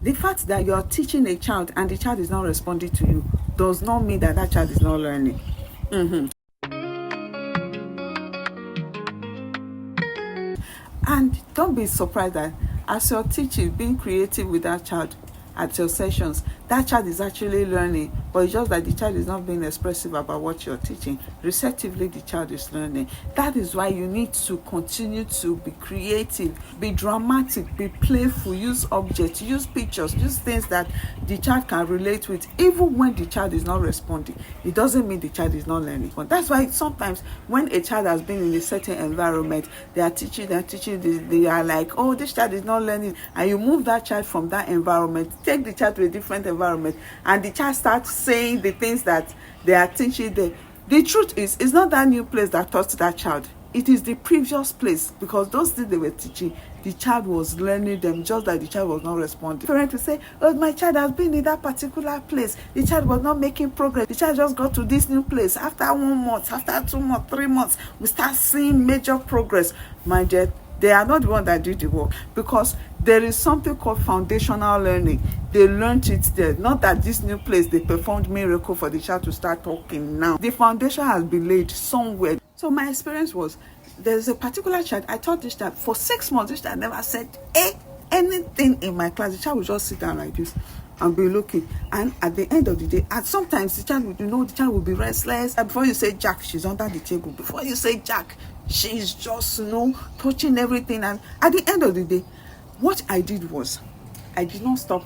The fact that you are teaching a child and the child is not responding to you does not mean that that child is not learning. And don't be surprised that as you're teaching, being creative with that child at your sessions, that child is actually learning, but it's just that the child is not being expressive about what you're teaching. Receptively, the child is learning. That is why you need to continue to be creative, be dramatic, be playful, use objects, use pictures, use things that the child can relate with, even when the child is not responding. It doesn't mean the child is not learning. But that's why sometimes when a child has been in a certain environment, they are teaching, they are like, oh, this child is not learning, and you move that child from that environment, take the child to a different environment, and the child starts saying the things that they are teaching there. The truth is, it's not that new place that taught that child. It is the previous place, because those things they were teaching, the child was learning them, just that the child was not responding. Parents will say, oh, my child has been in that particular place. The child was not making progress. The child just got to this new place. After 1 month, after 2 months, 3 months, we start seeing major progress. My dear, they are not the one that did the work, because there is something called foundational learning. They learned it there. Not that this new place they performed miracle for the child to start talking now. The foundation has been laid somewhere. So my experience was, there's a particular child, I taught this child for 6 months. This child never said anything in my class. The child would just sit down like this and be looking, and at the end of the day, and sometimes the child would, the child will be restless. And before you say Jack, she's under the table. Before you say Jack, she's just touching everything. And at the end of the day, what I did was, I did not stop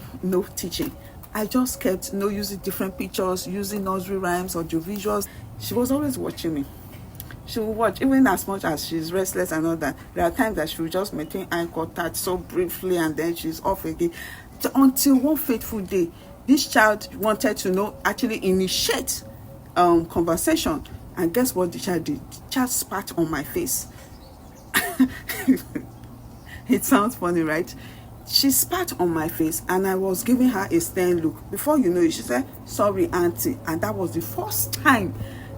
teaching. I just kept using different pictures, using nursery rhymes or visuals. She was always watching me. She will watch, even as much as she's restless and all that. There are times that she will just maintain eye contact so briefly, and then she's off again. So until one fateful day, this child wanted to actually initiate conversation. And guess what the child did? The child spat on my face. It sounds funny, right? She spat on my face, and I was giving her a stern look. Before you know it, she said, sorry, auntie. And that was the first time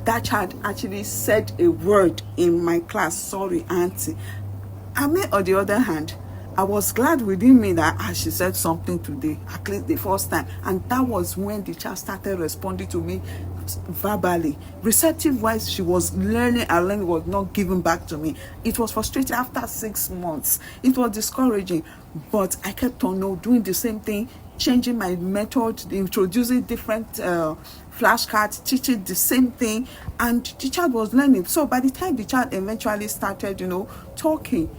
that child actually said a word in my class, sorry, auntie. I mean, on the other hand, I was glad within me that she said something today, at least the first time. And that was when the child started responding to me verbally. Receptive wise, she was learning, and learning was not given back to me. It was frustrating after 6 months. It was discouraging, but I kept on doing the same thing, changing my method, introducing different flashcards, teaching the same thing, and the child was learning. So by the time the child eventually started, talking,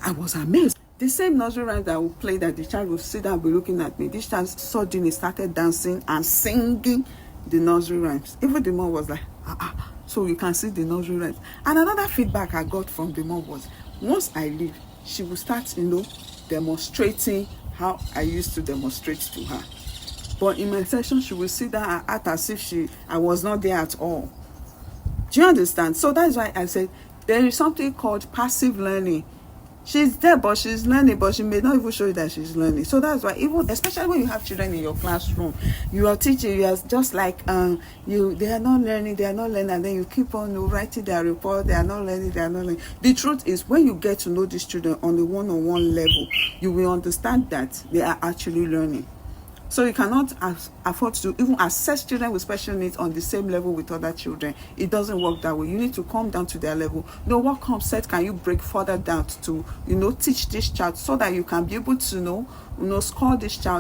I was amazed. The same nursery rhyme that I would play, that the child would sit down and be looking at me, this child suddenly started dancing and singing the nursery rhymes. Even the mom was like, so you can see the nursery rhymes. And another feedback I got from the mom was, once I leave, she will start, demonstrating how I used to demonstrate to her. But in my session, she will sit down and act as if I was not there at all. Do you understand? So that's why I said there is something called passive learning. She's there, but she's learning, but she may not even show you that she's learning. So that's why, even especially when you have children in your classroom, you are teaching, you are just like they are not learning, and then you keep on writing their report, they are not learning. The truth is, when you get to know these children on the one-on-one level, you will understand that they are actually learning. So you cannot afford to even assess children with special needs on the same level with other children. It doesn't work that way. You need to come down to their level. What concept can you break further down to, teach this child, so that you can be able to, score this child